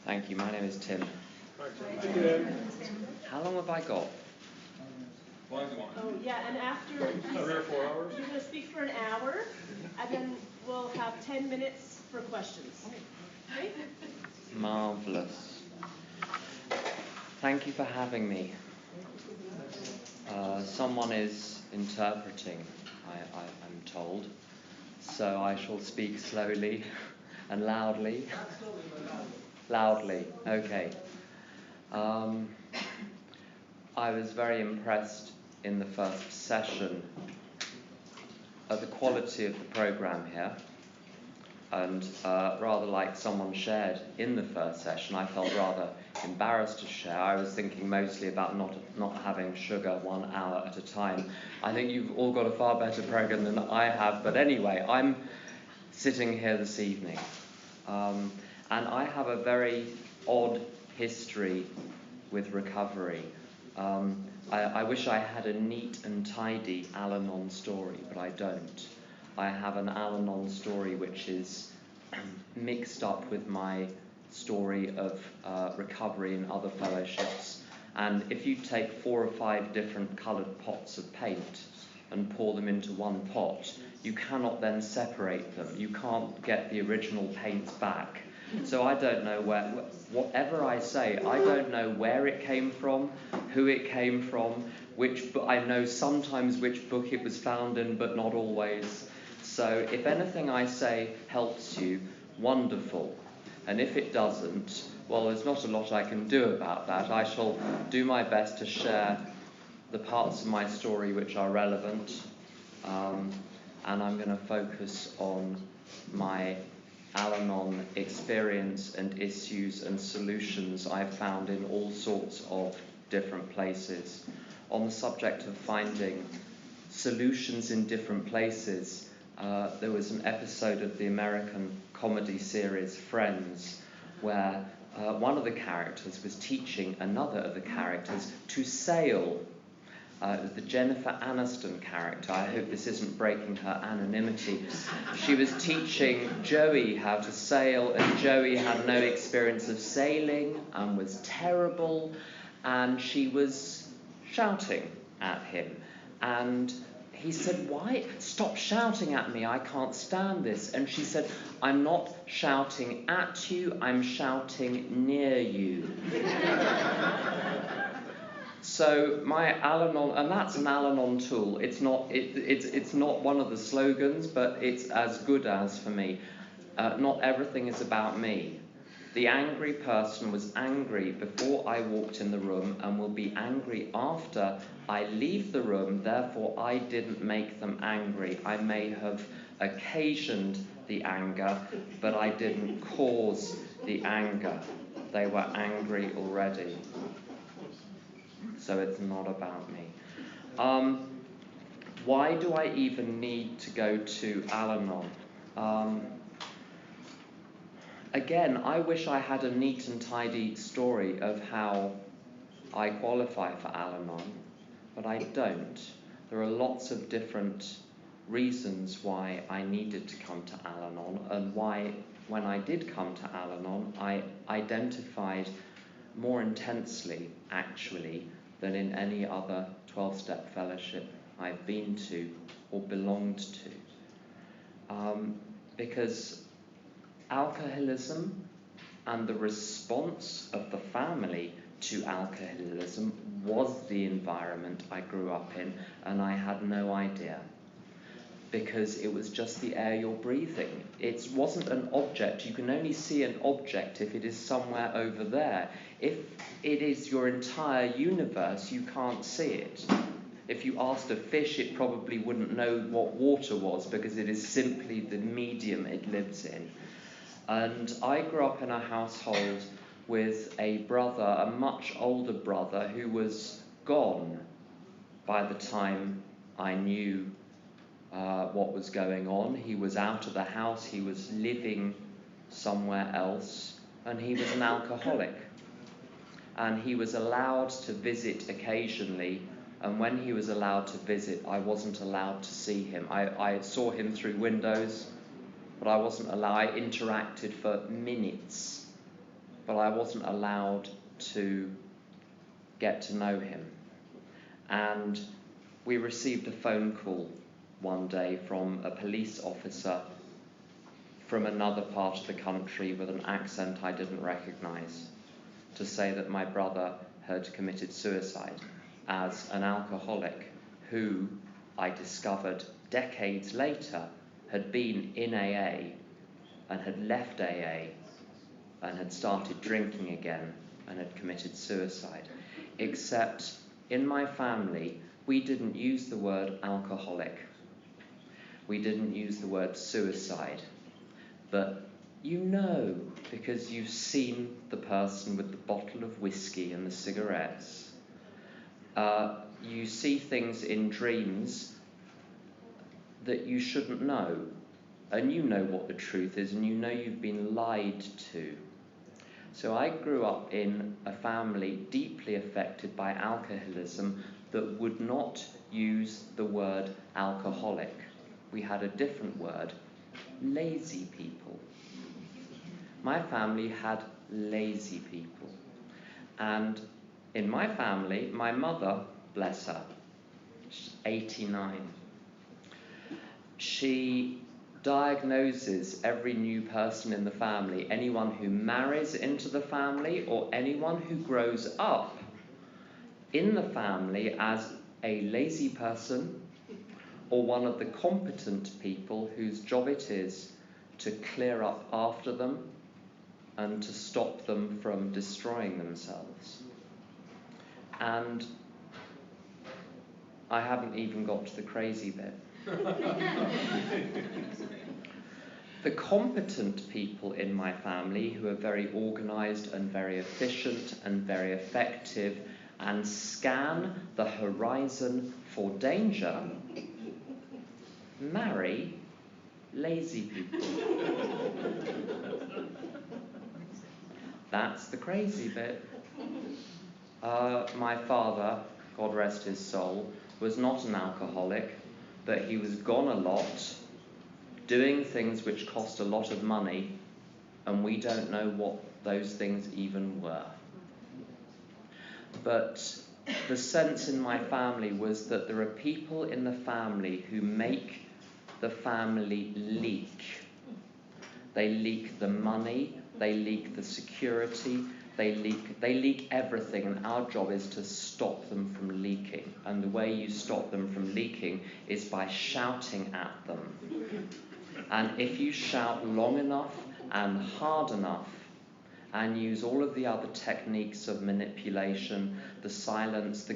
Thank you. My name is Tim. How long have I got? Oh, yeah, and after 3 or 4 hours? you're going to speak for an hour, and then we'll have 10 minutes for questions. Okay? Marvelous. Thank you for having me. Someone is interpreting, I'm told, so I shall speak slowly and loudly. Loudly, okay. I was very impressed in the first session at the quality of the program here, and rather like someone shared in the first session, I felt rather embarrassed to share. I was thinking mostly about not having sugar 1 hour at a time. I think you've all got a far better program than I have, but anyway, I'm sitting here this evening, and I have a very odd history with recovery. I wish I had a neat and tidy Al-Anon story, but I don't. I have an Al-Anon story which is mixed up with my story of recovery in other fellowships. And if you take 4 or 5 different coloured pots of paint and pour them into one pot, you cannot then separate them. You can't get the original paints back. So I don't know whatever I say, I don't know where it came from, who it came from, I know sometimes which book it was found in, but not always. So if anything I say helps you, wonderful. And if it doesn't, well, there's not a lot I can do about that. I shall do my best to share the parts of my story which are relevant, and I'm going to focus on my Al-Anon experience and issues and solutions I've found in all sorts of different places. On the subject of finding solutions in different places, there was an episode of the American comedy series Friends where one of the characters was teaching another of the characters to sail. It was the Jennifer Aniston character. I hope this isn't breaking her anonymity. She was teaching Joey how to sail, and Joey had no experience of sailing and was terrible, and she was shouting at him. And he said, "Why? Stop shouting at me. I can't stand this." And she said, "I'm not shouting at you, I'm shouting near you." So my Al-Anon, and that's an Al-Anon tool. It's not one of the slogans, but it's as good as for me. Not everything is about me. The angry person was angry before I walked in the room and will be angry after I leave the room. Therefore, I didn't make them angry. I may have occasioned the anger, but I didn't cause the anger. They were angry already. So it's not about me. Why do I even need to go to Al-Anon? Again, I wish I had a neat and tidy story of how I qualify for Al-Anon, but I don't. There are lots of different reasons why I needed to come to Al-Anon, and why, when I did come to Al-Anon, I identified more intensely, actually, than in any other 12-step fellowship I've been to or belonged to. Because alcoholism and the response of the family to alcoholism was the environment I grew up in, and I had no idea. Because it was just the air you're breathing. It wasn't an object. You can only see an object if it is somewhere over there. If it is your entire universe, you can't see it. If you asked a fish, it probably wouldn't know what water was, because it is simply the medium it lives in. And I grew up in a household with a brother, a much older brother, who was gone by the time I knew what was going on. He was out of the house, he was living somewhere else, and he was an alcoholic. And he was allowed to visit occasionally, and when he was allowed to visit, I wasn't allowed to see him. I saw him through windows, but I wasn't allowed. I interacted for minutes but I wasn't allowed to get to know him. And we received a phone call one day from a police officer from another part of the country with an accent I didn't recognise, to say that my brother had committed suicide as an alcoholic who, I discovered decades later, had been in AA and had left AA and had started drinking again and had committed suicide. Except in my family, we didn't use the word alcoholic. We didn't use the word suicide. But you know, because you've seen the person with the bottle of whiskey and the cigarettes. You see things in dreams that you shouldn't know. And you know what the truth is, and you know you've been lied to. So I grew up in a family deeply affected by alcoholism that would not use the word alcoholic. We had a different word, lazy people. My family had lazy people. And in my family, my mother, bless her, she's 89. She diagnoses every new person in the family, anyone who marries into the family or anyone who grows up in the family, as a lazy person or one of the competent people whose job it is to clear up after them and to stop them from destroying themselves. And I haven't even got to the crazy bit. The competent people in my family, who are very organised and very efficient and very effective and scan the horizon for danger, marry lazy people. That's the crazy bit. My father, God rest his soul, was not an alcoholic, but he was gone a lot, doing things which cost a lot of money, and we don't know what those things even were. But the sense in my family was that there are people in the family who make the family leak. They leak the money, they leak the security, they leak everything, and our job is to stop them from leaking. And the way you stop them from leaking is by shouting at them. And if you shout long enough and hard enough and use all of the other techniques of manipulation, the silence,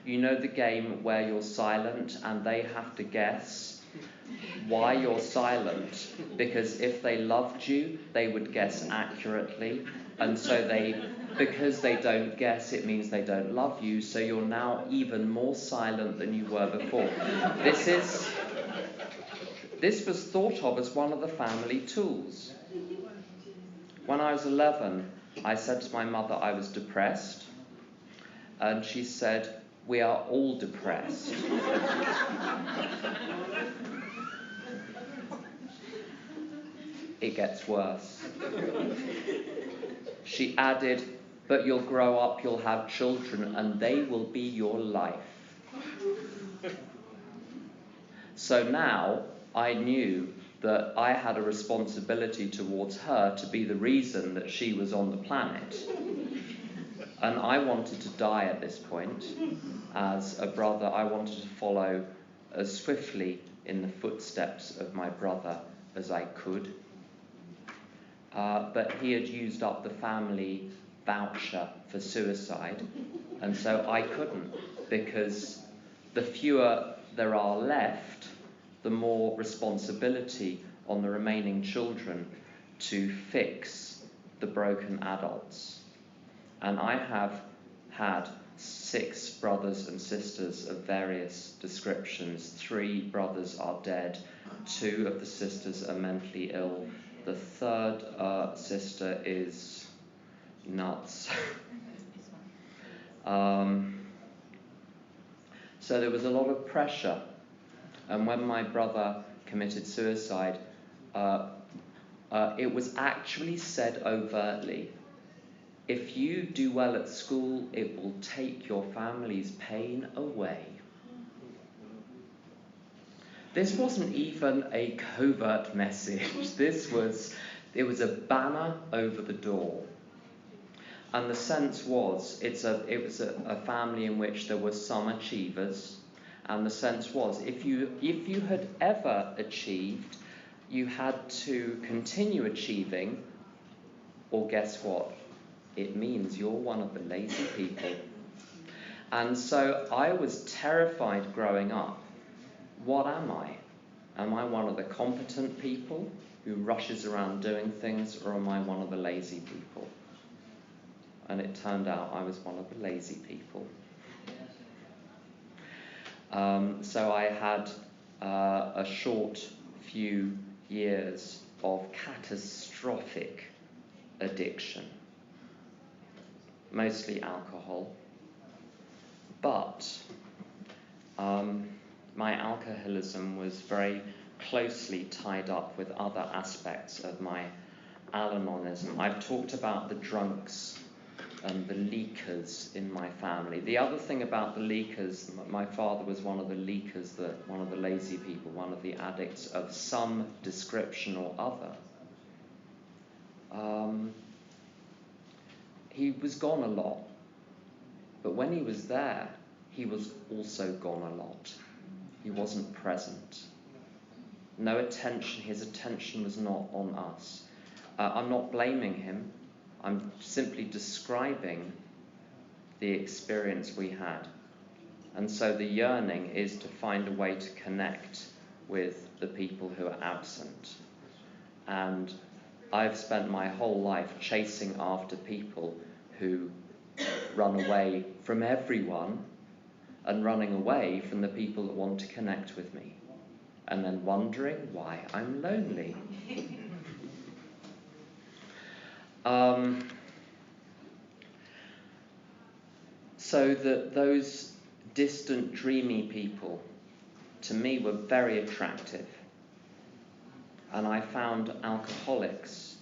you know the game where you're silent and they have to guess why you're silent, because if they loved you, they would guess accurately, and so because they don't guess, it means they don't love you, so you're now even more silent than you were before. This was thought of as one of the family tools. When I was 11, I said to my mother I was depressed, and she said, "We are all depressed." It gets worse. She added, "But you'll grow up, you'll have children, and they will be your life." So now I knew that I had a responsibility towards her to be the reason that she was on the planet. And I wanted to die at this point. As a brother, I wanted to follow as swiftly in the footsteps of my brother as I could. But he had used up the family voucher for suicide, and so I couldn't, because the fewer there are left, the more responsibility on the remaining children to fix the broken adults. And I have had 6 brothers and sisters of various descriptions. 3 brothers are dead, 2 of the sisters are mentally ill. The 3rd sister is nuts. So there was a lot of pressure. And when my brother committed suicide, it was actually said overtly. if you do well at school, it will take your family's pain away. This wasn't even a covert message. It was a banner over the door. And the sense was, it was a family in which there were some achievers. And the sense was, if you had ever achieved, you had to continue achieving, or guess what? It means you're one of the lazy people. And so I was terrified growing up. What am I? Am I one of the competent people who rushes around doing things, or am I one of the lazy people? And it turned out I was one of the lazy people. So I had a short few years of catastrophic addiction, mostly alcohol. But my alcoholism was very closely tied up with other aspects of my Al-Anonism. I've talked about the drunks and the leakers in my family. The other thing about the leakers, my father was one of the leakers, one of the lazy people, one of the addicts of some description or other. He was gone a lot, but when he was there, he was also gone a lot. He wasn't present. No attention, his attention was not on us. I'm not blaming him. I'm simply describing the experience we had. And so the yearning is to find a way to connect with the people who are absent. And I've spent my whole life chasing after people who run away from everyone and running away from the people that want to connect with me. And then wondering why I'm lonely. So that those distant, dreamy people, to me, were very attractive. And I found alcoholics.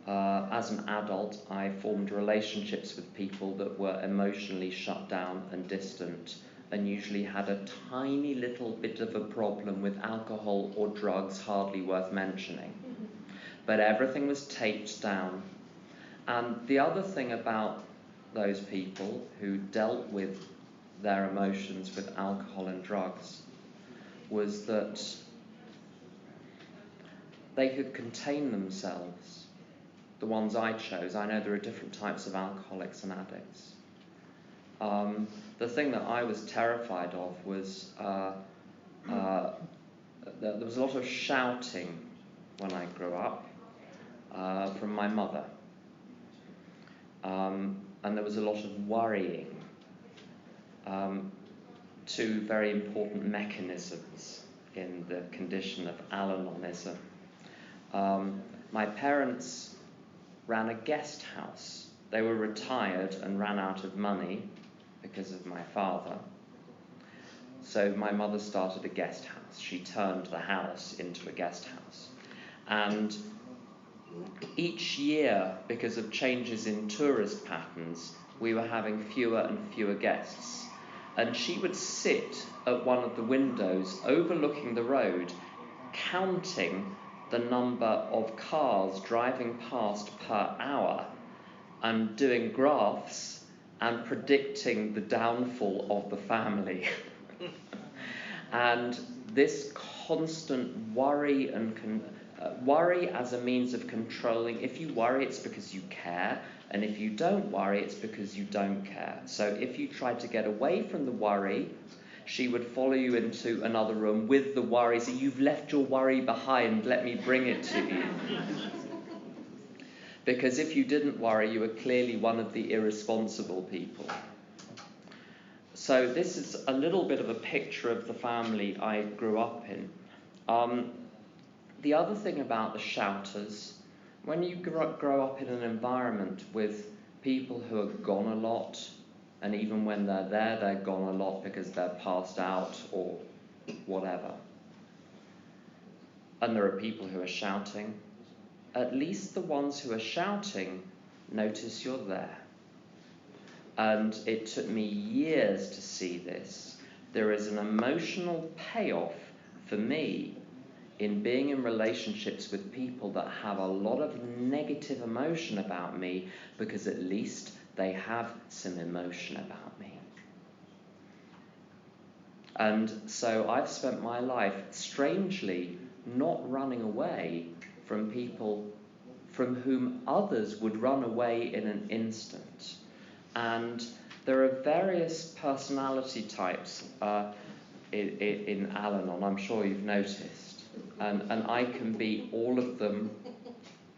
As an adult, I formed relationships with people that were emotionally shut down and distant, and usually had a tiny little bit of a problem with alcohol or drugs, hardly worth mentioning. But everything was taped down. And the other thing about those people who dealt with their emotions with alcohol and drugs was that they could contain themselves. The ones I chose, I know there are different types of alcoholics and addicts. The thing that I was terrified of was there was a lot of shouting when I grew up from my mother. And there was a lot of worrying. Two very important mechanisms in the condition of Al-Anonism. My parents ran a guest house. They were retired and ran out of money because of my father. So my mother started a guest house. She turned the house into a guest house. And each year, because of changes in tourist patterns, we were having fewer and fewer guests. And she would sit at one of the windows overlooking the road, counting the number of cars driving past per hour and doing graphs and predicting the downfall of the family. And this constant worry and worry as a means of controlling. If you worry, it's because you care. And if you don't worry, it's because you don't care. So if you tried to get away from the worry, she would follow you into another room with the worry. So you've left your worry behind, let me bring it to you. Because if you didn't worry, you were clearly one of the irresponsible people. So this is a little bit of a picture of the family I grew up in. The other thing about the shouters, when you grow up in an environment with people who are gone a lot, and even when they're there, they're gone a lot because they're passed out or whatever, and there are people who are shouting, at least the ones who are shouting notice you're there. And it took me years to see this. There is an emotional payoff for me in being in relationships with people that have a lot of negative emotion about me, because at least they have some emotion about me. And so I've spent my life, strangely, not running away from people from whom others would run away in an instant. And there are various personality types in Al-Anon, I'm sure you've noticed. And I can be all of them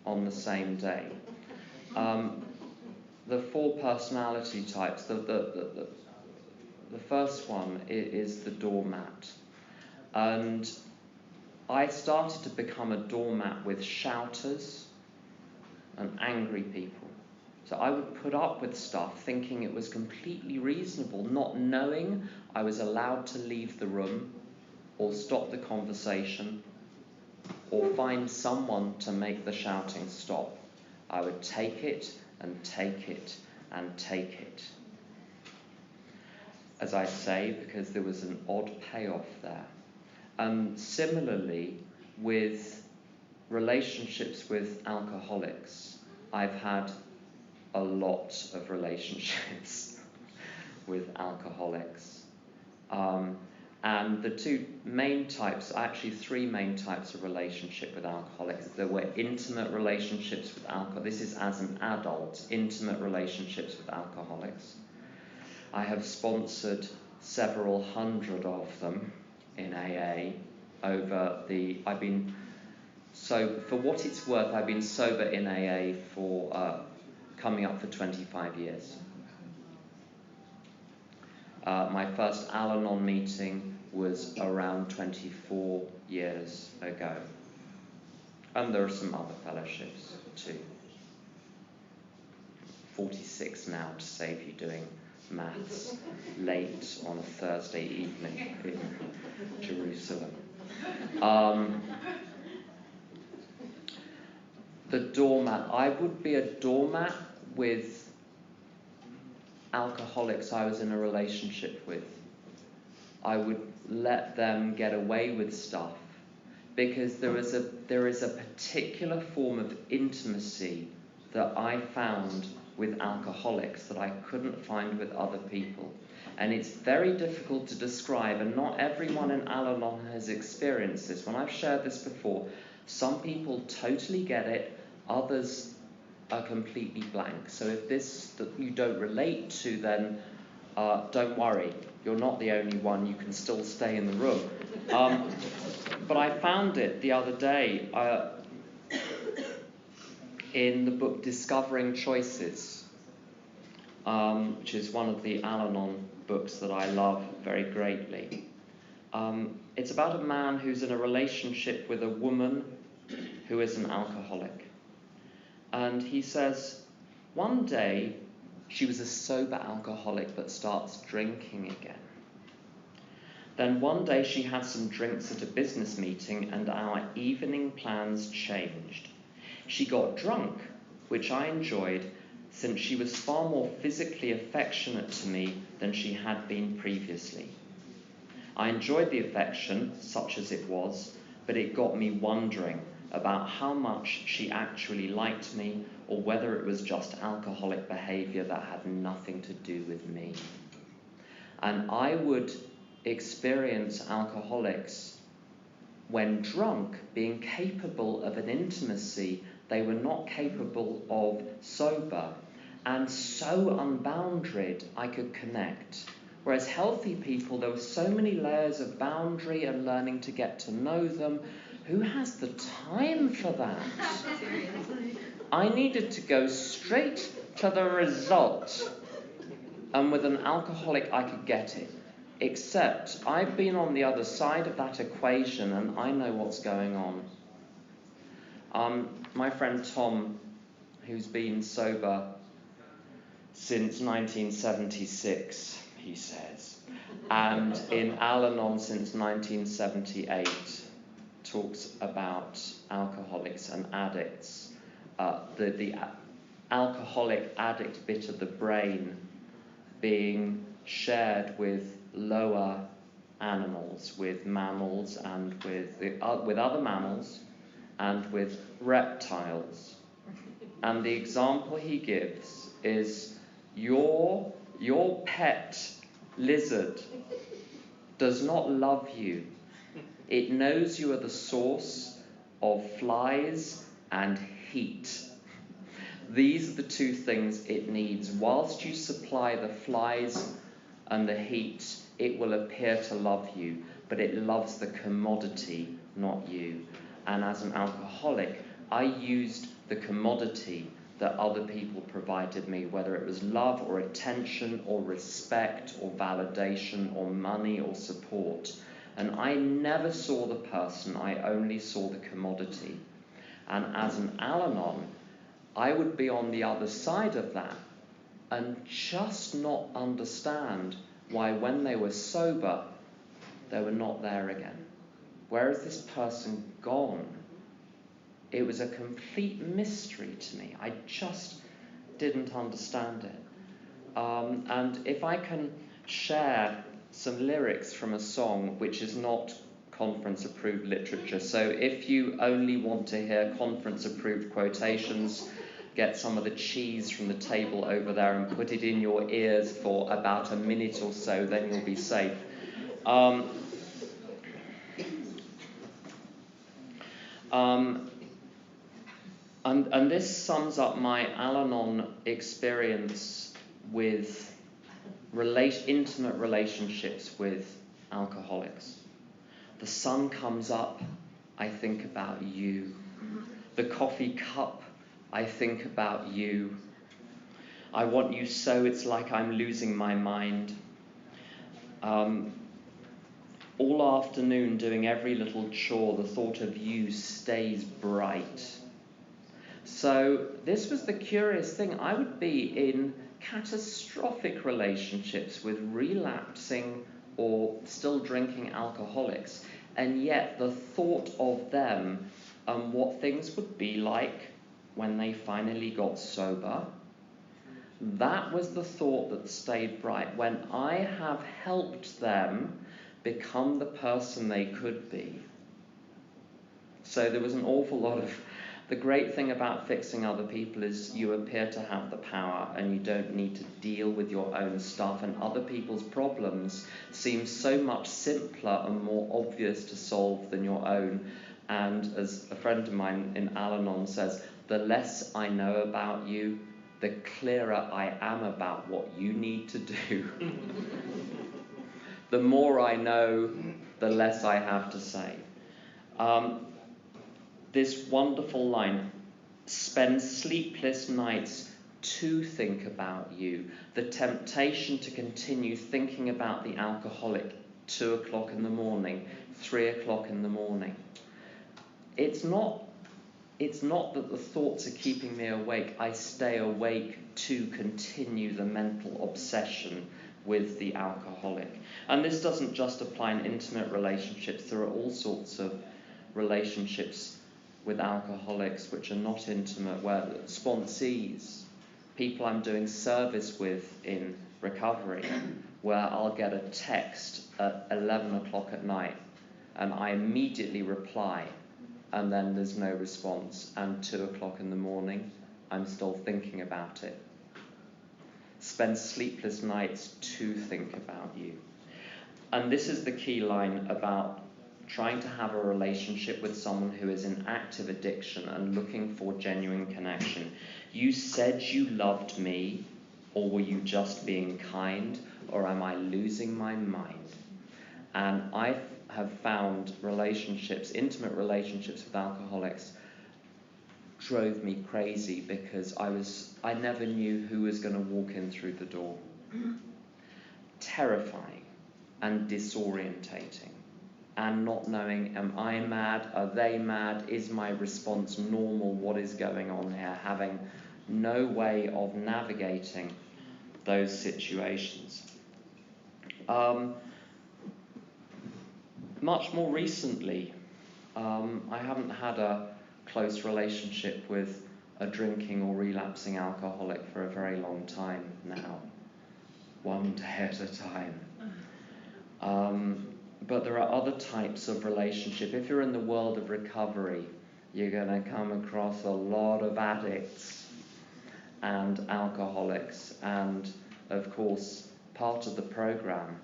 on the same day. The 4 personality types, the first one is the doormat. And I started to become a doormat with shouters and angry people. So I would put up with stuff thinking it was completely reasonable, not knowing I was allowed to leave the room or stop the conversation or find someone to make the shouting stop. I would take it and take it and take it. As I say, because there was an odd payoff there. And similarly, with relationships with alcoholics, I've had a lot of relationships with alcoholics. And the 2 main types, actually 3 main types of relationship with alcoholics. There were intimate relationships with alcohol. This is as an adult, intimate relationships with alcoholics. I have sponsored several hundred of them in AA so for what it's worth, I've been sober in AA for coming up for 25 years. My first Al-Anon meeting was around 24 years ago. And there are some other fellowships too. 46 now, to save you doing maths late on a Thursday evening in Jerusalem. The doormat. I would be a doormat with alcoholics I was in a relationship with. I would let them get away with stuff because there is a particular form of intimacy that I found with alcoholics that I couldn't find with other people. And it's very difficult to describe, and not everyone in Al-Anon has experienced this. When I've shared this before, some people totally get it, others are completely blank. So if this that you don't relate to, then don't worry, you're not the only one, you can still stay in the room. But I found it the other day in the book Discovering Choices, which is one of the Al-Anon books that I love very greatly. It's about a man who's in a relationship with a woman who is an alcoholic. And he says, one day she was a sober alcoholic but starts drinking again. Then one day she had some drinks at a business meeting and our evening plans changed. She got drunk, which I enjoyed, since she was far more physically affectionate to me than she had been previously. I enjoyed the affection, such as it was, but it got me wondering about how much she actually liked me, or whether it was just alcoholic behaviour that had nothing to do with me. And I would experience alcoholics, when drunk, being capable of an intimacy they were not capable of sober, and so unboundaried I could connect. Whereas healthy people, there were so many layers of boundary and learning to get to know them. Who has the time for that? I needed to go straight to the result. And with an alcoholic, I could get it. Except I've been on the other side of that equation and I know what's going on. My friend Tom, who's been sober since 1976, he says, and in Al-Anon since 1978, talks about alcoholics and addicts. The alcoholic addict bit of the brain being shared with lower animals, with mammals and with other mammals and with reptiles. And the example he gives is your pet lizard does not love you. It knows you are the source of flies and heat. These are the two things it needs. Whilst you supply the flies and the heat, it will appear to love you, but it loves the commodity, not you. And as an alcoholic, I used the commodity that other people provided me, whether it was love or attention or respect or validation or money or support. And I never saw the person, I only saw the commodity. And as an Al-Anon, I would be on the other side of that and just not understand why when they were sober, they were not there again. Where is this person gone? It was a complete mystery to me. I just didn't understand it. And if I can share some lyrics from a song which is not conference-approved literature, so if you only want to hear conference-approved quotations, get some of the cheese from the table over there and put it in your ears for about a minute or so, then you'll be safe. And this sums up my Al-Anon experience with intimate relationships with alcoholics. The sun comes up, I think about you. The coffee cup, I think about you. I want you so it's like I'm losing my mind. All afternoon doing every little chore, the thought of you stays bright. So this was the curious thing. I would be in catastrophic relationships with relapsing or still drinking alcoholics, and yet the thought of them and what things would be like when they finally got sober, that was the thought that stayed bright. When I have helped them become the person they could be. So there was an awful lot of... The great thing about fixing other people is you appear to have the power and you don't need to deal with your own stuff, and other people's problems seem so much simpler and more obvious to solve than your own. And as a friend of mine in Al-Anon says, the less I know about you, the clearer I am about what you need to do. The more I know, the less I have to say. This wonderful line, spend sleepless nights to think about you. The temptation to continue thinking about the alcoholic 2 o'clock in the morning, 3 o'clock in the morning. It's not that the thoughts are keeping me awake. I stay awake to continue the mental obsession with the alcoholic. And this doesn't just apply in intimate relationships. There are all sorts of relationships with alcoholics which are not intimate, where sponsees, people I'm doing service with in recovery, where I'll get a text at 11 o'clock at night and I immediately reply, and then there's no response, and 2 o'clock in the morning I'm still thinking about it. Spend sleepless nights to think about you. And this is the key line about trying to have a relationship with someone who is in active addiction and looking for genuine connection. You said you loved me, or were you just being kind, or am I losing my mind? And I have found relationships, intimate relationships with alcoholics, drove me crazy because I never knew who was going to walk in through the door. Terrifying and disorientating. And not knowing, am I mad? Are they mad? Is my response normal? What is going on here? Having no way of navigating those situations. Much more recently, I haven't had a close relationship with a drinking or relapsing alcoholic for a very long time now, one day at a time. But there are other types of relationship. If you're in the world of recovery, you're going to come across a lot of addicts and alcoholics. And of course, part of the program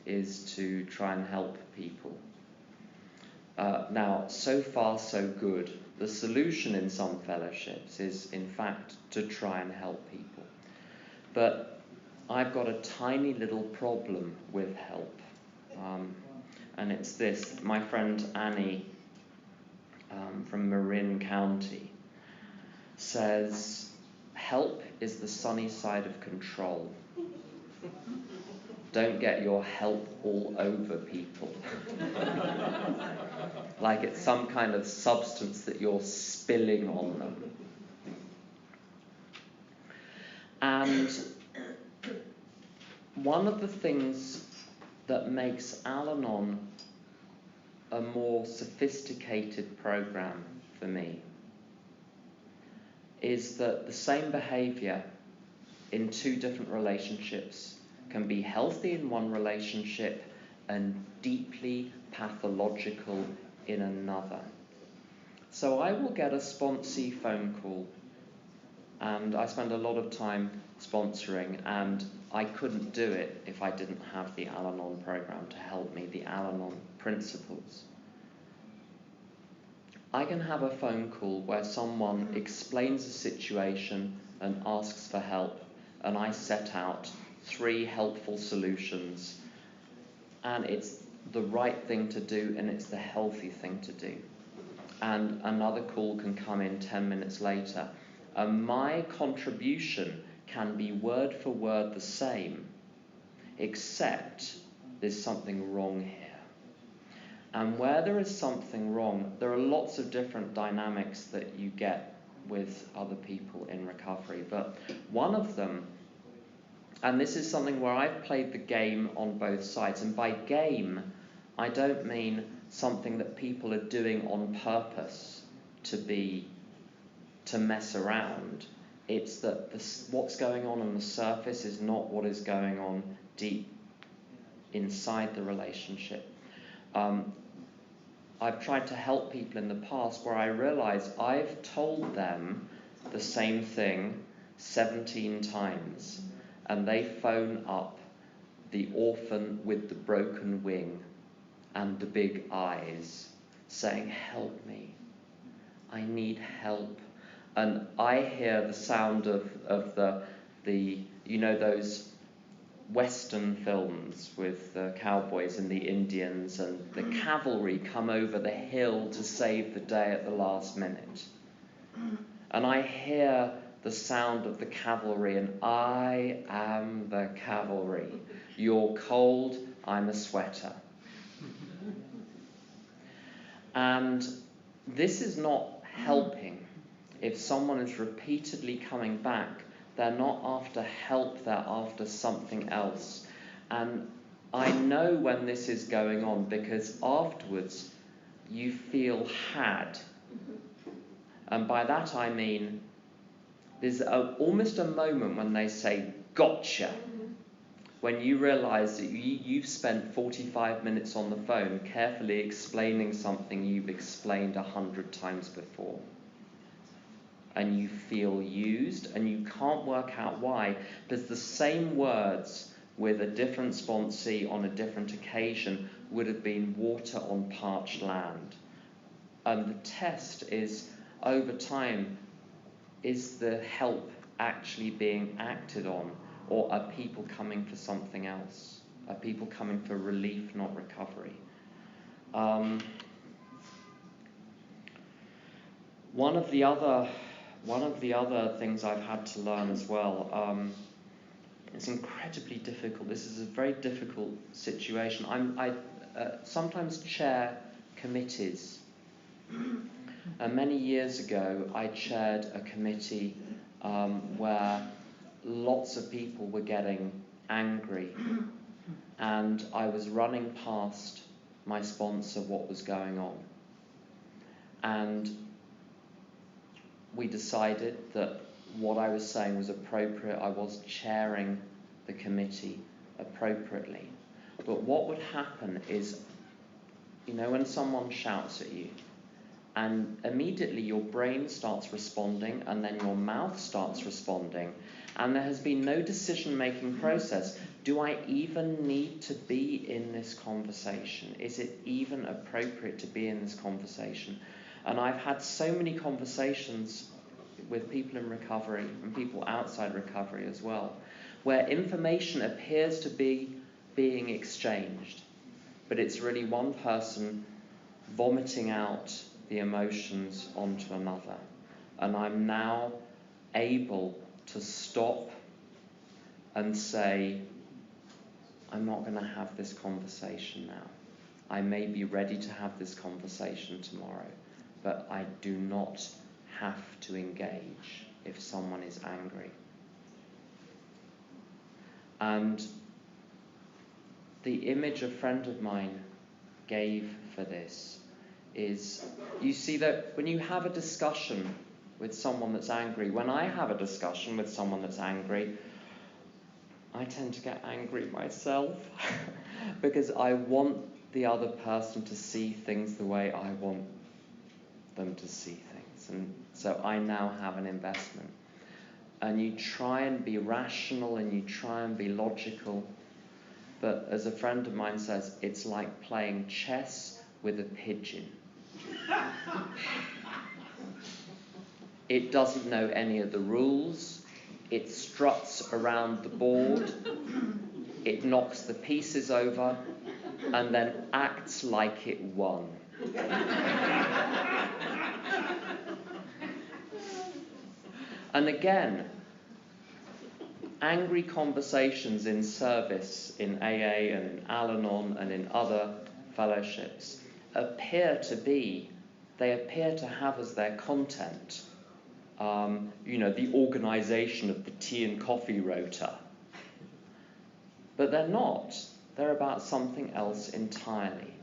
is to try and help people. Now, so far so good. The solution in some fellowships is, in fact, to try and help people. But I've got a tiny little problem with help. And it's this. My friend Annie from Marin County says, help is the sunny side of control. Don't get your help all over people. Like it's some kind of substance that you're spilling on them. And one of the things that makes Al-Anon a more sophisticated program for me is that the same behavior in two different relationships can be healthy in one relationship and deeply pathological in another. So I will get a sponsee phone call, and I spend a lot of time sponsoring, and I couldn't do it if I didn't have the Al-Anon program to help me, the Al-Anon principles. I can have a phone call where someone explains a situation and asks for help, and I set out 3 helpful solutions, and it's the right thing to do and it's the healthy thing to do. And another call can come in 10 minutes later, and my contribution can be word for word the same, except there's something wrong here. And where there is something wrong, there are lots of different dynamics that you get with other people in recovery. But one of them, and this is something where I've played the game on both sides, and by game, I don't mean something that people are doing on purpose to mess around. It's that what's going on the surface is not what is going on deep inside the relationship. I've tried to help people in the past where I realize I've told them the same thing 17 times, and they phone up the orphan with the broken wing and the big eyes saying, help me, I need help. And I hear the sound of the you know, those Western films with the cowboys and the Indians, and the cavalry come over the hill to save the day at the last minute. And I hear the sound of the cavalry, and I am the cavalry. You're cold, I'm a sweater. And this is not helping. If someone is repeatedly coming back, they're not after help, they're after something else. And I know when this is going on, because afterwards you feel had. And by that I mean there's almost a moment when they say, gotcha, when you realise that you've spent 45 minutes on the phone carefully explaining something you've explained 100 times before. And you feel used, and you can't work out why, because the same words with a different sponsee on a different occasion would have been water on parched land. And the test is, over time, is the help actually being acted on, or are people coming for something else? Are people coming for relief, not recovery? One of the other things I've had to learn as well, it's incredibly difficult. This is a very difficult situation. I sometimes chair committees. Many years ago, I chaired a committee where lots of people were getting angry, and I was running past my sponsor what was going on. And we decided that what I was saying was appropriate. I was chairing the committee appropriately. But what would happen is, when someone shouts at you, and immediately your brain starts responding, and then your mouth starts responding, and there has been no decision-making process. Do I even need to be in this conversation? Is it even appropriate to be in this conversation? And I've had so many conversations with people in recovery and people outside recovery as well, where information appears to be being exchanged, but it's really one person vomiting out the emotions onto another. And I'm now able to stop and say, I'm not going to have this conversation now. I may be ready to have this conversation tomorrow, but I do not have to engage if someone is angry. And the image a friend of mine gave for this is, you see that when you have a discussion with someone that's angry, when I have a discussion with someone that's angry, I tend to get angry myself because I want the other person to see things the way I want them to see things. And so I now have an investment. And you try and be rational and you try and be logical, but as a friend of mine says, it's like playing chess with a pigeon. It doesn't know any of the rules. It struts around the board. It knocks the pieces over and then acts like it won. And again, angry conversations in service, in AA and in Al-Anon and in other fellowships appear to have as their content, the organisation of the tea and coffee rota. But they're not. They're about something else entirely.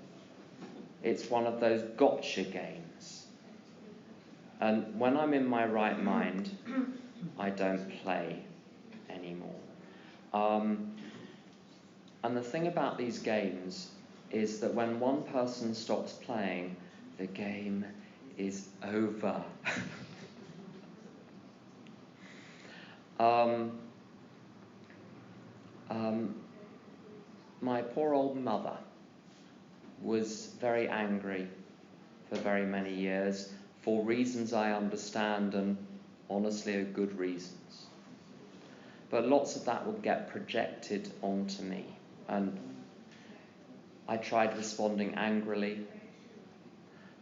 It's one of those gotcha games. And when I'm in my right mind, I don't play anymore. And the thing about these games is that when one person stops playing, the game is over. My poor old mother was very angry for very many years, for reasons I understand, and honestly are good reasons. But lots of that would get projected onto me, and I tried responding angrily.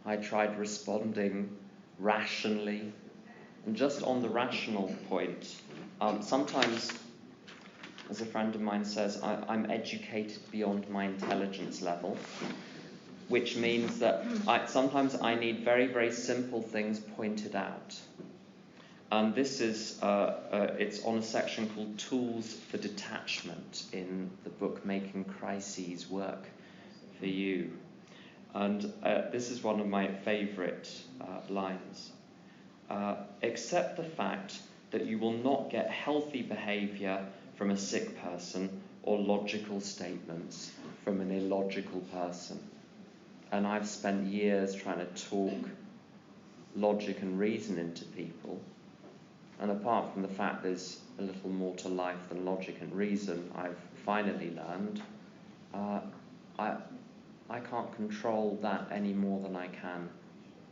I tried responding rationally. And just on the rational point, sometimes, as a friend of mine says, I'm educated beyond my intelligence level, which means that sometimes I need very, very simple things pointed out. And this is, it's on a section called Tools for Detachment in the book Making Crises Work for You. And this is one of my favourite lines. Accept the fact that you will not get healthy behaviour from a sick person or logical statements from an illogical person. And I've spent years trying to talk logic and reason into people. And apart from the fact there's a little more to life than logic and reason, I've finally learned I can't control that any more than I can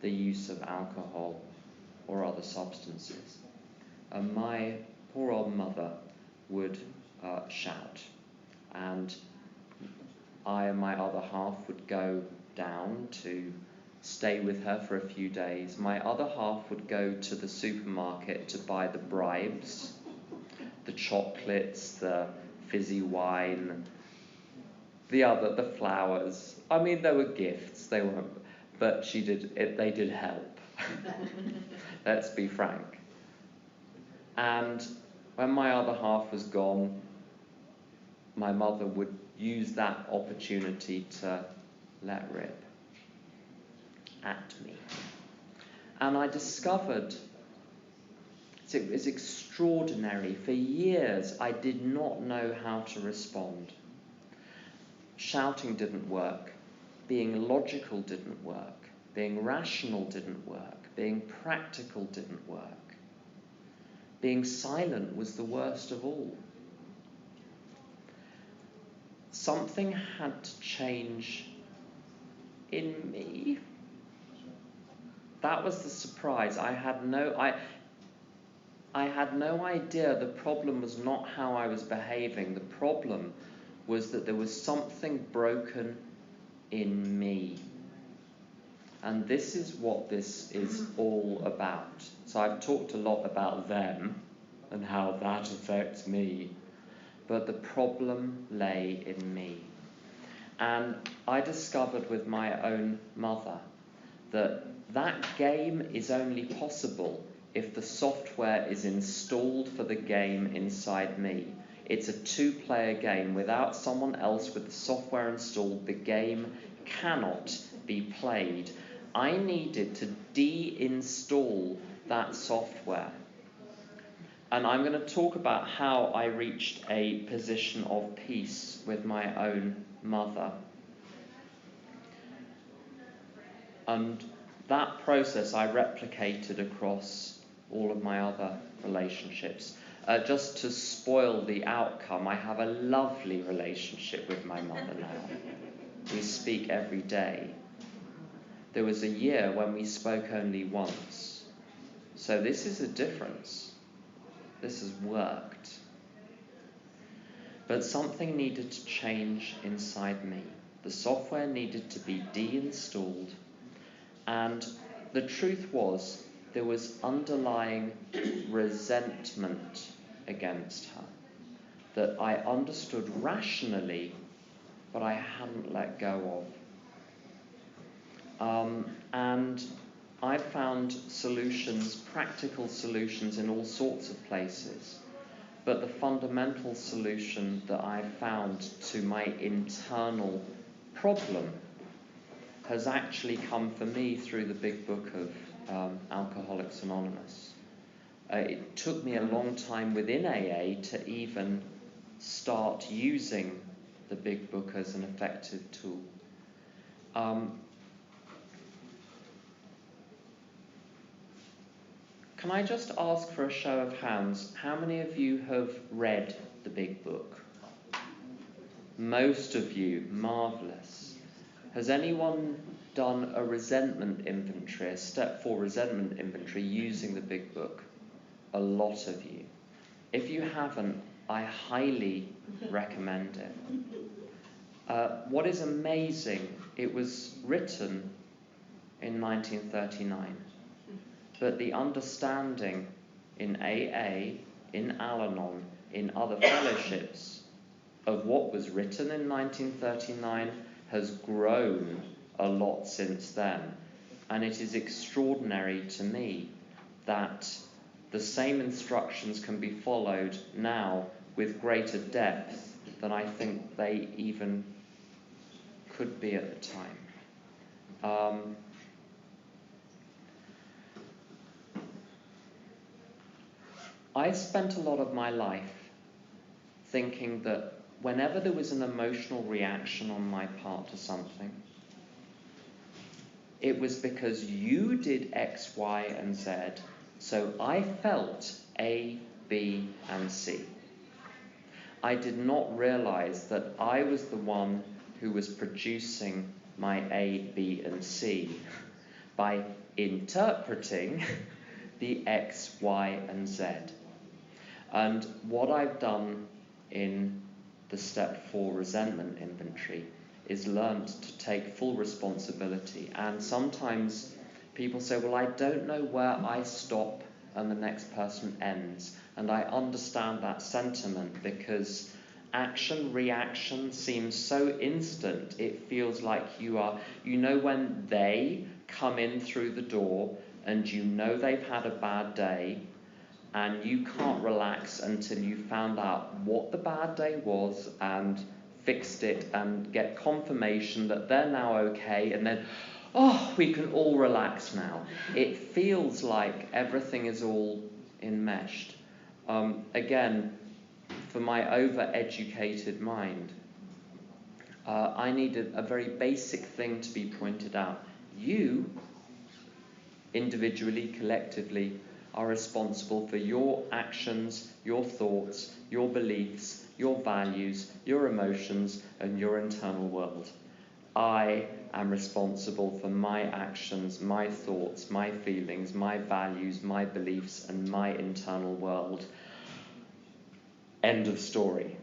the use of alcohol or other substances. And my poor old mother would shout, and I and my other half would go down to stay with her for a few days. My other half would go to the supermarket to buy the bribes, the chocolates, the fizzy wine, the flowers. I mean, they were gifts, they weren't, but they did help. Let's be frank. And when my other half was gone, my mother would use that opportunity to let rip at me. And I discovered It was extraordinary. For years, I did not know how to respond. Shouting didn't work. Being logical didn't work. Being rational didn't work. Being practical didn't work. Being silent was the worst of all. Something had to change in me. That was the surprise. I had no idea the problem was not how I was behaving. The problem was that there was something broken in me. And this is what this is all about. So I've talked a lot about them and how that affects me. But the problem lay in me. And I discovered with my own mother that that game is only possible if the software is installed for the game inside me. It's a two-player game. Without someone else with the software installed, the game cannot be played. I needed to deinstall that software. And I'm going to talk about how I reached a position of peace with my own mother. And that process I replicated across all of my other relationships. Just to spoil the outcome, I have a lovely relationship with my mother now. We speak every day. There was a year when we spoke only once. So this is a difference. This has worked. But something needed to change inside me. The software needed to be deinstalled. And the truth was, there was underlying resentment against her that I understood rationally, but I hadn't let go of. And I found solutions, practical solutions in all sorts of places. But the fundamental solution that I found to my internal problem has actually come for me through the big book of Alcoholics Anonymous. It took me a long time within AA to even start using the big book as an effective tool. Can I just ask for a show of hands, how many of you have read the big book? Most of you, marvellous. Has anyone done a resentment inventory, a step 4 resentment inventory using the big book? A lot of you. If you haven't, I highly recommend it. What is amazing, it was written in 1939. But the understanding in AA, in Al-Anon, in other fellowships of what was written in 1939 has grown a lot since then. And it is extraordinary to me that the same instructions can be followed now with greater depth than I think they even could be at the time. I spent a lot of my life thinking that whenever there was an emotional reaction on my part to something, it was because you did X, Y, and Z, so I felt A, B, and C. I did not realize that I was the one who was producing my A, B, and C by interpreting the X, Y, and Z. And what I've done in the step 4 resentment inventory is learnt to take full responsibility. And sometimes people say, well, I don't know where I stop and the next person ends. And I understand that sentiment because action, reaction seems so instant. It feels like you know when they come in through the door and you know they've had a bad day, and you can't relax until you found out what the bad day was and fixed it and get confirmation that they're now okay, and then, we can all relax now. It feels like everything is all enmeshed. Again, for my over-educated mind, I needed a very basic thing to be pointed out. You, individually, collectively, are responsible for your actions, your thoughts, your beliefs, your values, your emotions, and your internal world. I am responsible for my actions, my thoughts, my feelings, my values, my beliefs, and my internal world. End of story.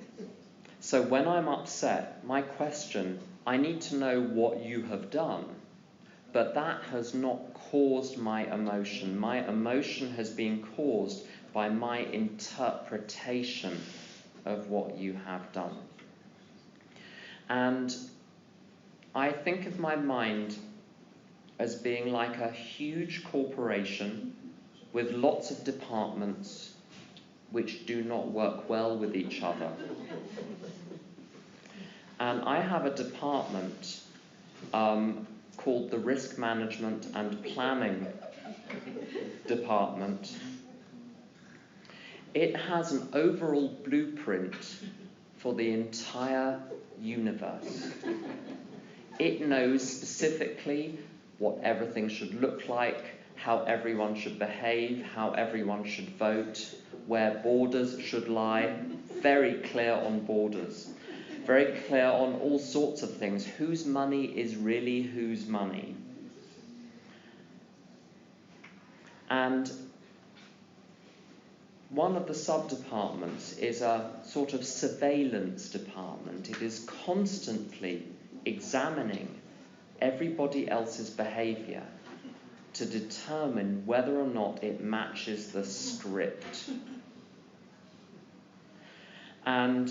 So when I'm upset, my question, I need to know what you have done, but that has not caused my emotion. My emotion has been caused by my interpretation of what you have done. And I think of my mind as being like a huge corporation with lots of departments which do not work well with each other. And I have a department called the Risk Management and Planning Department. It has an overall blueprint for the entire universe. It knows specifically what everything should look like, how everyone should behave, how everyone should vote, where borders should lie. Very clear on borders. Very clear on all sorts of things. Whose money is really whose money? And one of the sub-departments is a sort of surveillance department. It is constantly examining everybody else's behaviour to determine whether or not it matches the script. And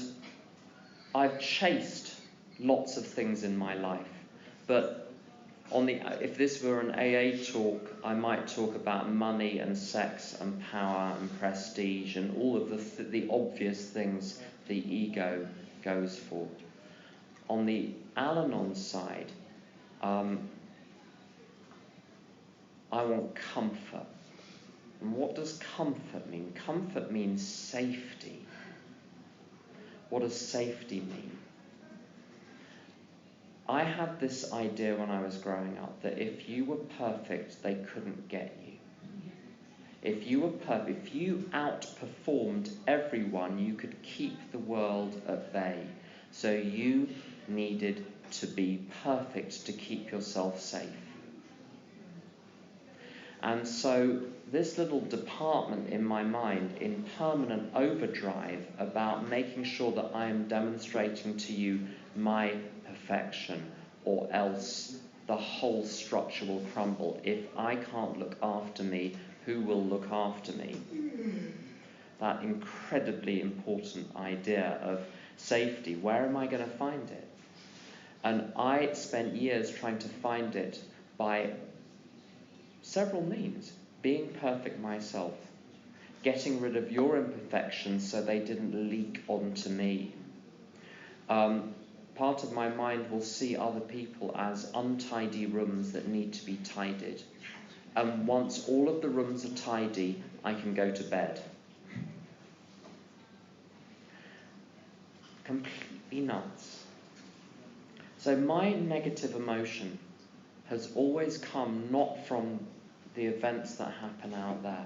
I've chased lots of things in my life, but if this were an AA talk, I might talk about money and sex and power and prestige and all of the obvious things the ego goes for. On the Al-Anon side, I want comfort. And what does comfort mean? Comfort means safety. What does safety mean? I had this idea when I was growing up that if you were perfect, they couldn't get you. If you were perfect, if you outperformed everyone, you could keep the world at bay. So you needed to be perfect to keep yourself safe. And so this little department in my mind, in permanent overdrive about making sure that I am demonstrating to you my perfection, or else the whole structure will crumble. If I can't look after me, who will look after me? That incredibly important idea of safety. Where am I going to find it? And I spent years trying to find it by several means. Being perfect myself, getting rid of your imperfections so they didn't leak onto me. Part of my mind will see other people as untidy rooms that need to be tidied. And once all of the rooms are tidy, I can go to bed. Completely nuts. So my negative emotion has always come not from the events that happen out there,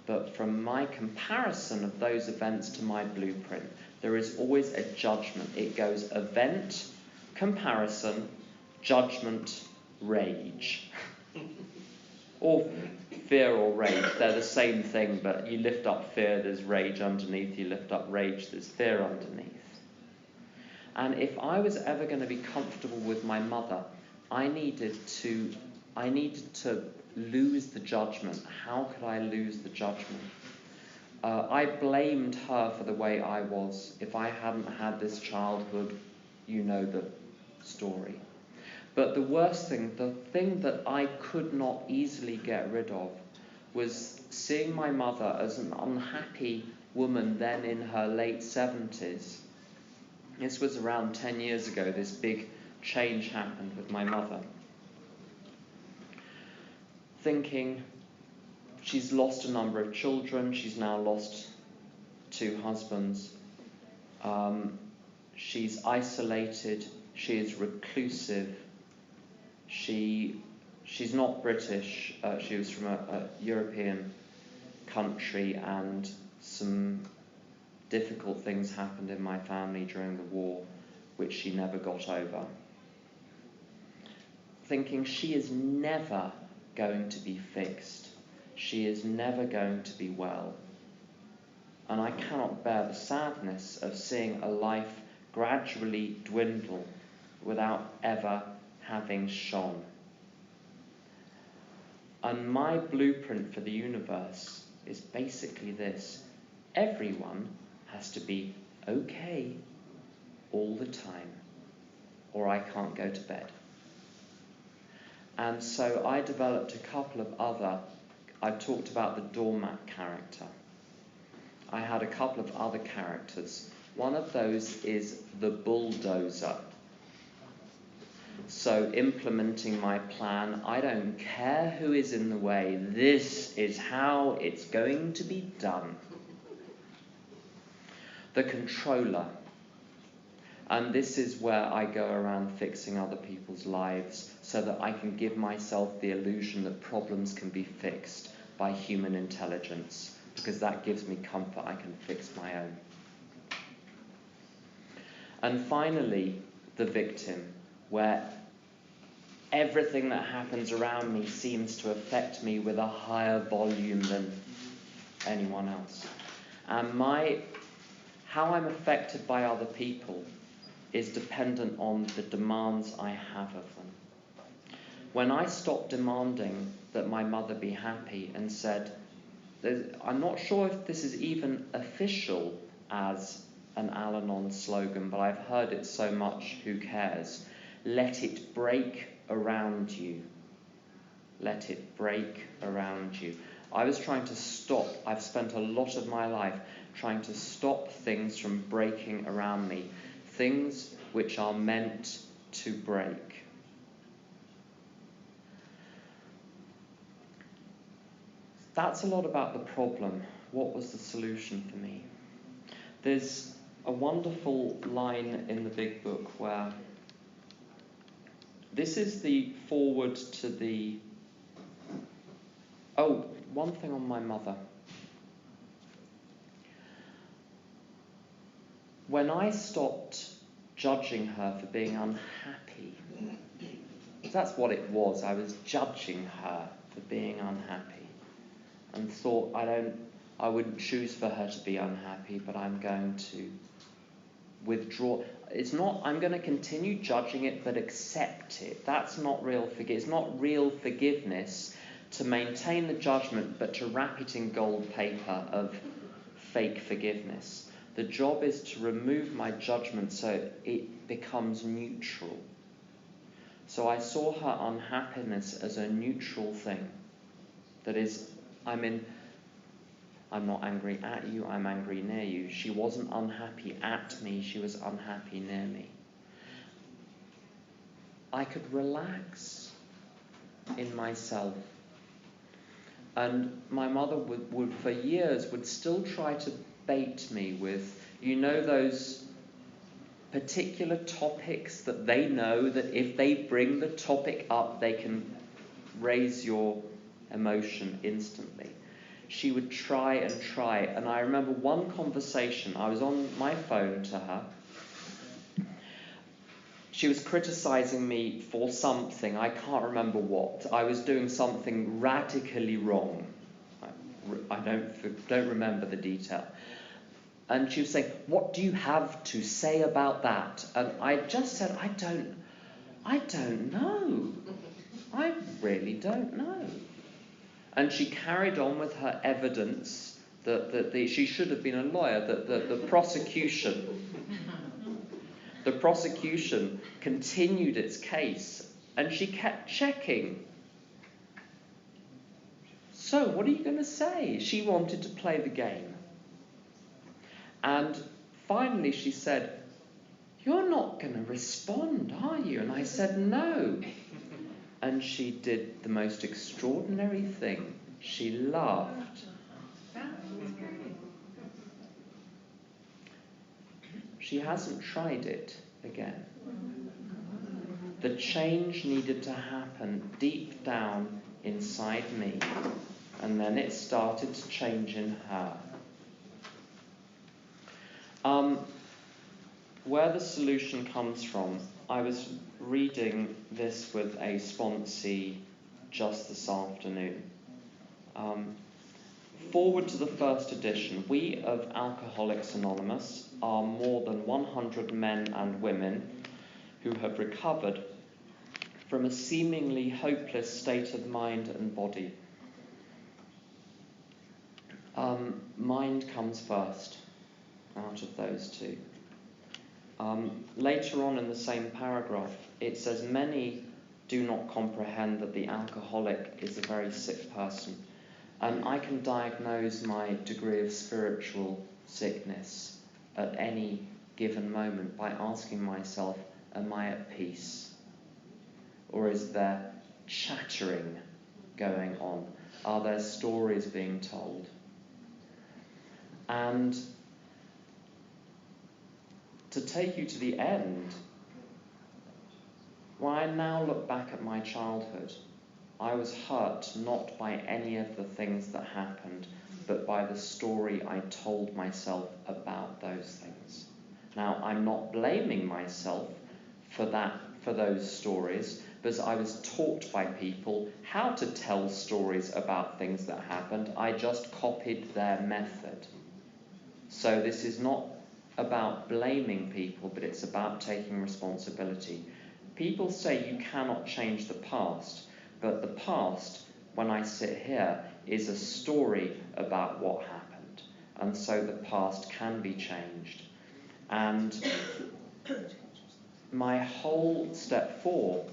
but from my comparison of those events to my blueprint. There is always a judgment. It goes event, comparison, judgment, rage. Or fear or rage. They're the same thing, but you lift up fear, there's rage underneath. You lift up rage, there's fear underneath. And if I was ever going to be comfortable with my mother, I needed to lose the judgment. How could I lose the judgment? I blamed her for the way I was. If I hadn't had this childhood, you know the story. But the worst thing, the thing that I could not easily get rid of, was seeing my mother as an unhappy woman then in her late 70s. This was around 10 years ago, this big change happened with my mother. Thinking, She's lost a number of children. She's now lost 2 husbands. She's isolated. She is reclusive. She's not British. She was from a European country, and some difficult things happened in my family during the war, which she never got over. Thinking she is never going to be fixed. She is never going to be well. And I cannot bear the sadness of seeing a life gradually dwindle without ever having shone. And my blueprint for the universe is basically this: everyone has to be okay all the time, or I can't go to bed. And so I developed a couple of other, I talked about the doormat character. I had a couple of other characters. One of those is the bulldozer. So implementing my plan, I don't care who is in the way, this is how it's going to be done. The controller. And this is where I go around fixing other people's lives so that I can give myself the illusion that problems can be fixed by human intelligence, because that gives me comfort. I can fix my own. And finally, the victim, where everything that happens around me seems to affect me with a higher volume than anyone else. And how I'm affected by other people is dependent on the demands I have of them. When I stopped demanding that my mother be happy and said, I'm not sure if this is even official as an Al-Anon slogan, but I've heard it so much, who cares? Let it break around you. Let it break around you. I was trying to stop. I've spent a lot of my life trying to stop things from breaking around me. Things which are meant to break. That's a lot about the problem. What was the solution for me? There's a wonderful line in the big book where this is the forward to the... Oh, one thing on my mother. When I stopped judging her for being unhappy, that's what it was. I was judging her for being unhappy and thought I wouldn't choose for her to be unhappy, but I'm going to withdraw. It's not, I'm going to continue judging it, but accept it. That's not real forgiveness. It's not real forgiveness to maintain the judgment, but to wrap it in gold paper of fake forgiveness. The job is to remove my judgment so it becomes neutral. So I saw her unhappiness as a neutral thing. That is, I'm not angry at you, I'm angry near you. She wasn't unhappy at me, she was unhappy near me. I could relax in myself. And my mother would for years would still try to bait me with, those particular topics that they know that if they bring the topic up, they can raise your emotion instantly. She would try, and I remember one conversation, I was on my phone to her. She was criticizing me for something, I can't remember what. I was doing something radically wrong. I don't remember the detail. And she was saying, what do you have to say about that? And I just said, I don't know. I really don't know. And she carried on with her evidence that she should have been a lawyer, that the prosecution continued its case, and she kept checking. So, what are you going to say? She wanted to play the game. And finally she said, you're not going to respond, are you? And I said, no. And she did the most extraordinary thing. She laughed. She hasn't tried it again. The change needed to happen deep down inside me, and then it started to change in her. Where the solution comes from, I was reading this with a sponsee just this afternoon. Forward to the first edition, we of Alcoholics Anonymous are more than 100 men and women who have recovered from a seemingly hopeless state of mind and body. Mind comes first out of those two. Later on in the same paragraph, it says, many do not comprehend that the alcoholic is a very sick person. And I can diagnose my degree of spiritual sickness at any given moment by asking myself, am I at peace? Or is there chattering going on? Are there stories being told? And to take you to the end, when I now look back at my childhood, I was hurt not by any of the things that happened, but by the story I told myself about those things. Now, I'm not blaming myself for those stories, because I was taught by people how to tell stories about things that happened. I just copied their method. So this is not about blaming people, but it's about taking responsibility. People say you cannot change the past, but the past, when I sit here, is a story about what happened. And so the past can be changed. And my whole step 4,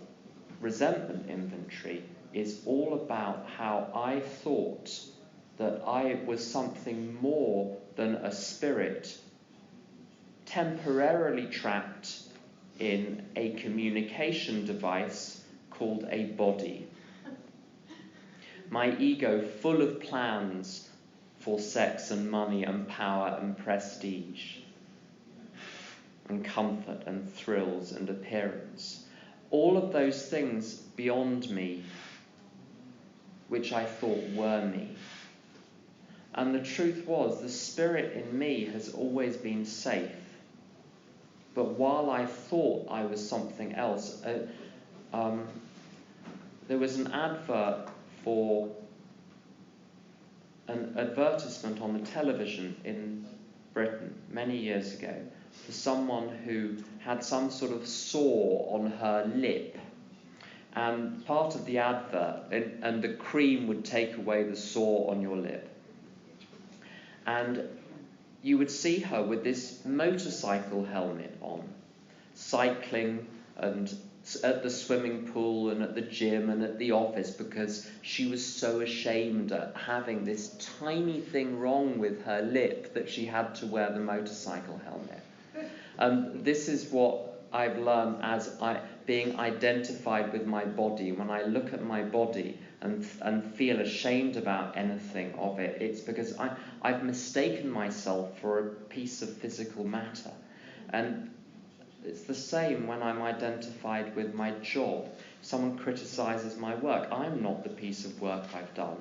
resentment inventory, is all about how I thought that I was something more than a spirit temporarily trapped in a communication device called a body. My ego full of plans for sex and money and power and prestige and comfort and thrills and appearance. All of those things beyond me, which I thought were me. And the truth was, the spirit in me has always been safe. But while I thought I was something else, there was an advert for an advertisement on the television in Britain many years ago for someone who had some sort of sore on her lip. And part of the advert, and the cream would take away the sore on your lip. And you would see her with this motorcycle helmet on, cycling and at the swimming pool and at the gym and at the office, because she was so ashamed at having this tiny thing wrong with her lip that she had to wear the motorcycle helmet. And this is what I've learned as being identified with my body. When I look at my body and feel ashamed about anything of it, it's because I've mistaken myself for a piece of physical matter. And it's the same when I'm identified with my job. Someone criticizes my work. I'm not the piece of work I've done.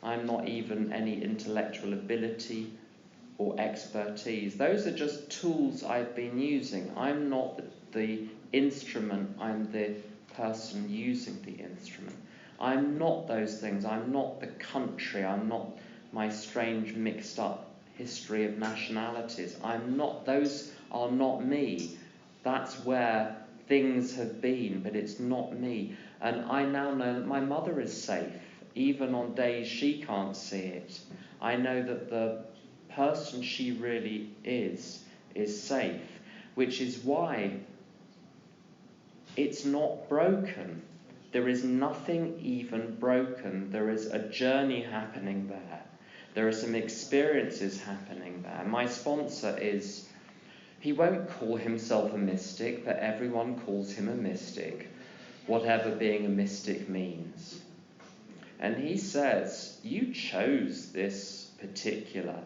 I'm not even any intellectual ability or expertise. Those are just tools I've been using. I'm not the instrument, I'm the person using the instrument. I'm not those things. I'm not the country. I'm not my strange mixed up history of nationalities. Those are not me. That's where things have been, but it's not me. And I now know that my mother is safe, even on days she can't see it. I know that the person she really is safe, which is why it's not broken. There is nothing even broken. There is a journey happening there. There are some experiences happening there. My sponsor he won't call himself a mystic, but everyone calls him a mystic, whatever being a mystic means. And he says, you chose this particular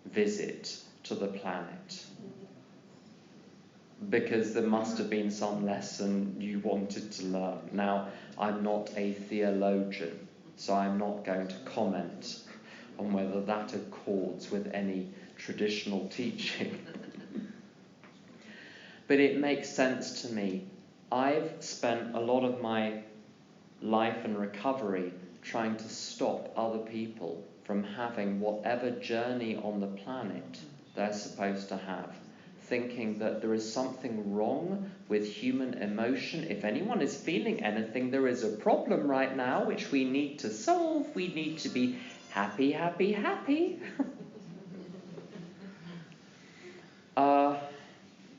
visit to the planet because there must have been some lesson you wanted to learn. Now, I'm not a theologian, so I'm not going to comment on whether that accords with any traditional teaching. But it makes sense to me. I've spent a lot of my life and recovery trying to stop other people from having whatever journey on the planet they're supposed to have, thinking that there is something wrong with human emotion. If anyone is feeling anything, there is a problem right now which we need to solve. We need to be happy, happy, happy.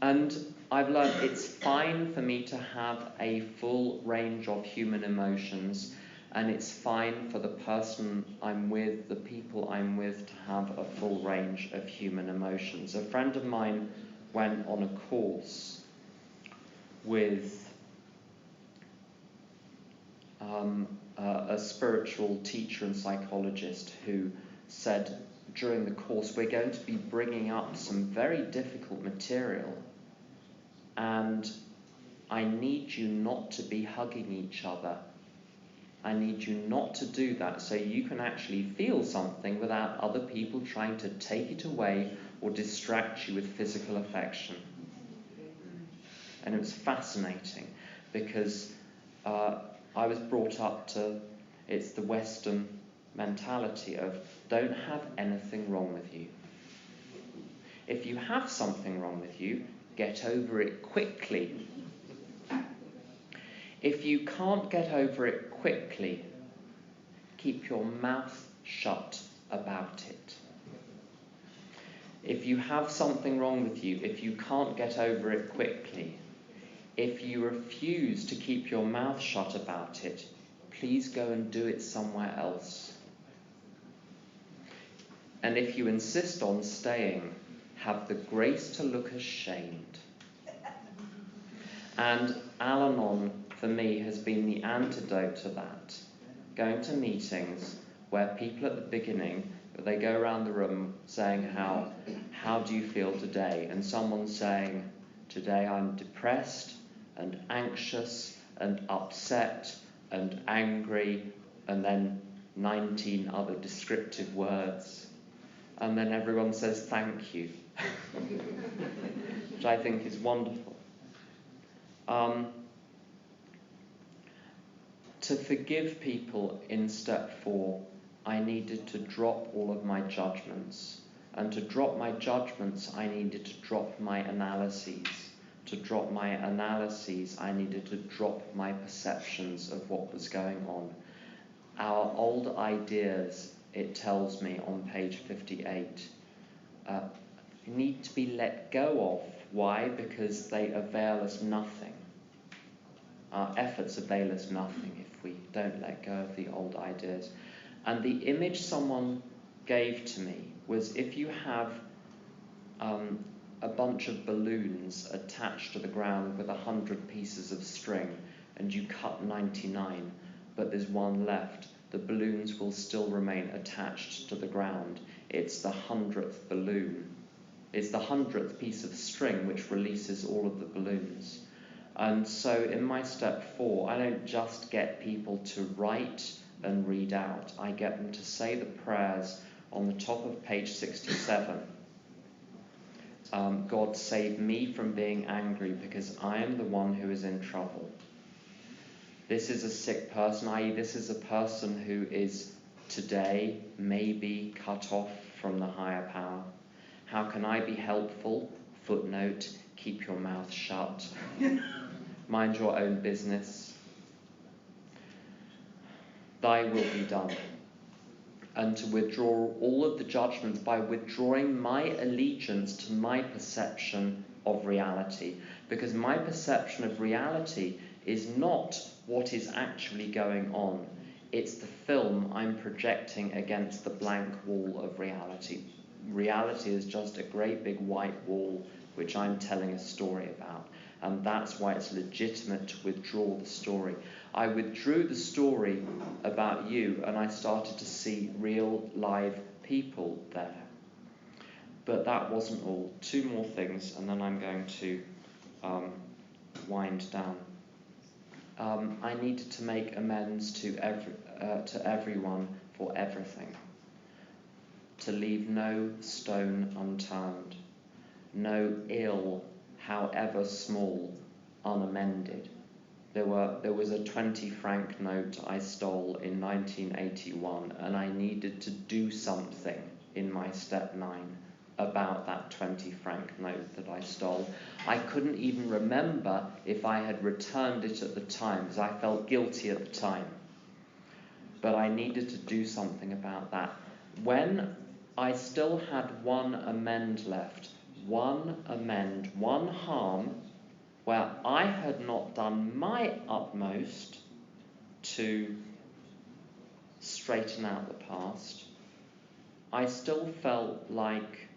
And I've learned it's fine for me to have a full range of human emotions, and it's fine for the person I'm with, the people I'm with, to have a full range of human emotions. A friend of mine went on a course with a spiritual teacher and psychologist who said during the course, we're going to be bringing up some very difficult material, and I need you not to be hugging each other. I need you not to do that so you can actually feel something without other people trying to take it away or distract you with physical affection. And it was fascinating because I was brought up to, it's the Western mentality of don't have anything wrong with you. If you have something wrong with you, get over it quickly. If you can't get over it quickly, keep your mouth shut about it. If you have something wrong with you, if you can't get over it quickly, if you refuse to keep your mouth shut about it, please go and do it somewhere else. And if you insist on staying, have the grace to look ashamed. And Al-Anon, for me, has been the antidote to that. Going to meetings where people at the beginning, they go around the room saying, how do you feel today? And someone's saying, today I'm depressed and anxious and upset and angry, and then 19 other descriptive words. And then everyone says thank you, which I think is wonderful. To forgive people in step 4, I needed to drop all of my judgments. And to drop my judgments, I needed to drop my analyses. To drop my analyses, I needed to drop my perceptions of what was going on. Our old ideas, it tells me on page 58, need to be let go of. Why? Because they avail us nothing. Our efforts avail us nothing if we don't let go of the old ideas. And the image someone gave to me was if you have a bunch of balloons attached to the ground with 100 pieces of string, and you cut 99, but there's one left, the balloons will still remain attached to the ground. It's the 100th balloon. It's the 100th piece of string which releases all of the balloons. And so in my step 4, I don't just get people to write and read out. I get them to say the prayers on the top of page 67. God save me from being angry because I am the one who is in trouble. This is a sick person, i.e. this is a person who is today maybe cut off from the higher power. How can I be helpful? Footnote, keep your mouth shut. Mind your own business. Thy will be done. And to withdraw all of the judgments by withdrawing my allegiance to my perception of reality. Because my perception of reality is not what is actually going on. It's the film I'm projecting against the blank wall of reality. reality is just a great big white wall which I'm telling a story about. And that's why it's legitimate to withdraw the story. I withdrew the story about you, and I started to see real live people there. But that wasn't all. 2 more things, and then I'm going to wind down. I needed to make amends to everyone for everything. To leave no stone unturned, no ill, however small, unamended. There was a 20-franc note I stole in 1981, and I needed to do something in my step 9 about that 20-franc note that I stole. I couldn't even remember if I had returned it at the time, because I felt guilty at the time. But I needed to do something about that. When I still had one amend left, one harm, where I had not done my utmost to straighten out the past, I still felt like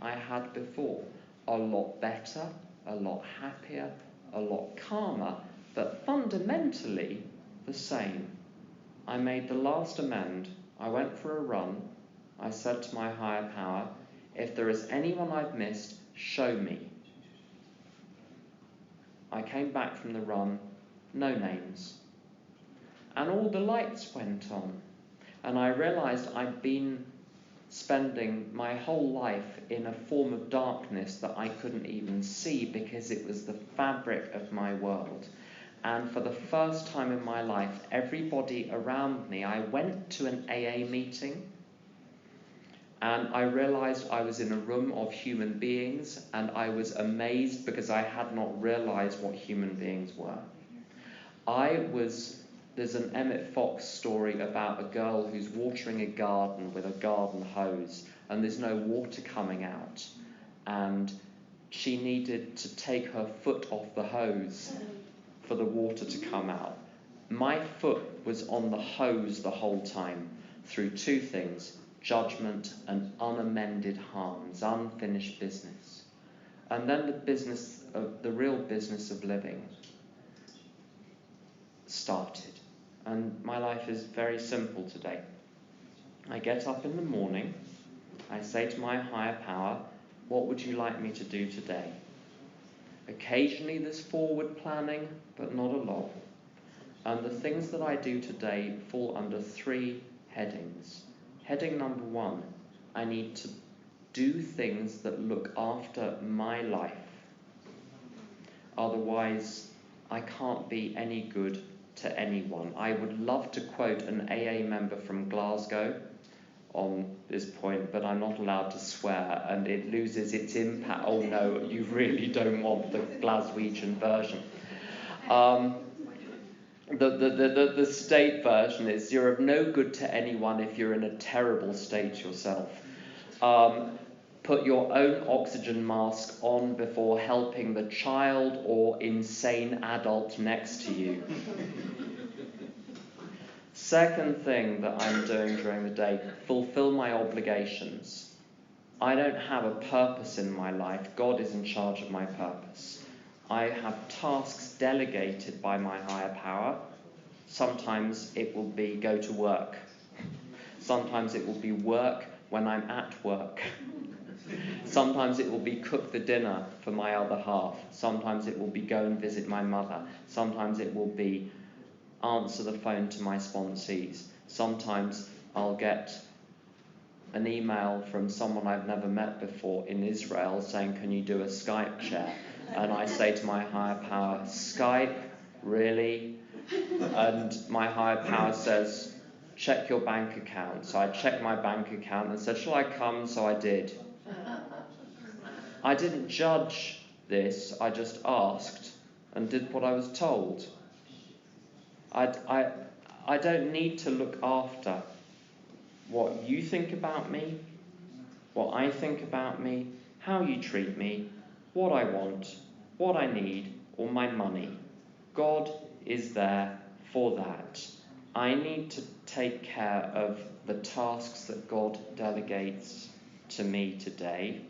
I had before. A lot better, a lot happier, a lot calmer, but fundamentally the same. I made the last amend. I went for a run. I said to my higher power, if there is anyone I've missed, show me. I came back from the run, no names. And all the lights went on. And I realised I'd been spending my whole life in a form of darkness that I couldn't even see because it was the fabric of my world. And for the first time in my life, everybody around me, I went to an AA meeting, and I realised I was in a room of human beings, and I was amazed because I had not realised what human beings were. There's an Emmett Fox story about a girl who's watering a garden with a garden hose, and there's no water coming out, and she needed to take her foot off the hose for the water to come out. My foot was on the hose the whole time, through 2 things: judgment and unamended harms, unfinished business. And then the real business of living started. And my life is very simple today. I get up in the morning, I say to my higher power, what would you like me to do today? Occasionally there's forward planning, but not a lot. And the things that I do today fall under 3 headings. Heading number 1, I need to do things that look after my life. Otherwise, I can't be any good to anyone. I would love to quote an AA member from Glasgow on this point, but I'm not allowed to swear, and it loses its impact. Oh no, you really don't want the Glaswegian version. The state version is, you're of no good to anyone if you're in a terrible state yourself. Put your own oxygen mask on before helping the child or insane adult next to you. Second thing that I'm doing during the day, fulfill my obligations. I don't have a purpose in my life. God is in charge of my purpose. I have tasks delegated by my higher power. Sometimes it will be go to work. Sometimes it will be work when I'm at work. Sometimes it will be cook the dinner for my other half. Sometimes it will be go and visit my mother. Sometimes it will be answer the phone to my sponsees. Sometimes I'll get an email from someone I've never met before in Israel saying, can you do a Skype chat? And I say to my higher power, Skype? Really? And my higher power says, check your bank account. So I checked my bank account and said, shall I come? So I did. I didn't judge this, I just asked and did what I was told. I don't need to look after what you think about me, what I think about me, how you treat me, what I want, what I need, or my money. God is there for that. I need to take care of the tasks that God delegates to me today,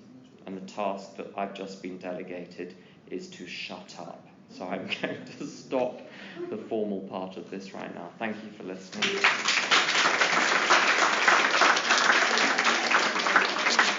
and the task that I've just been delegated is to shut up. So I'm going to stop the formal part of this right now. Thank you for listening.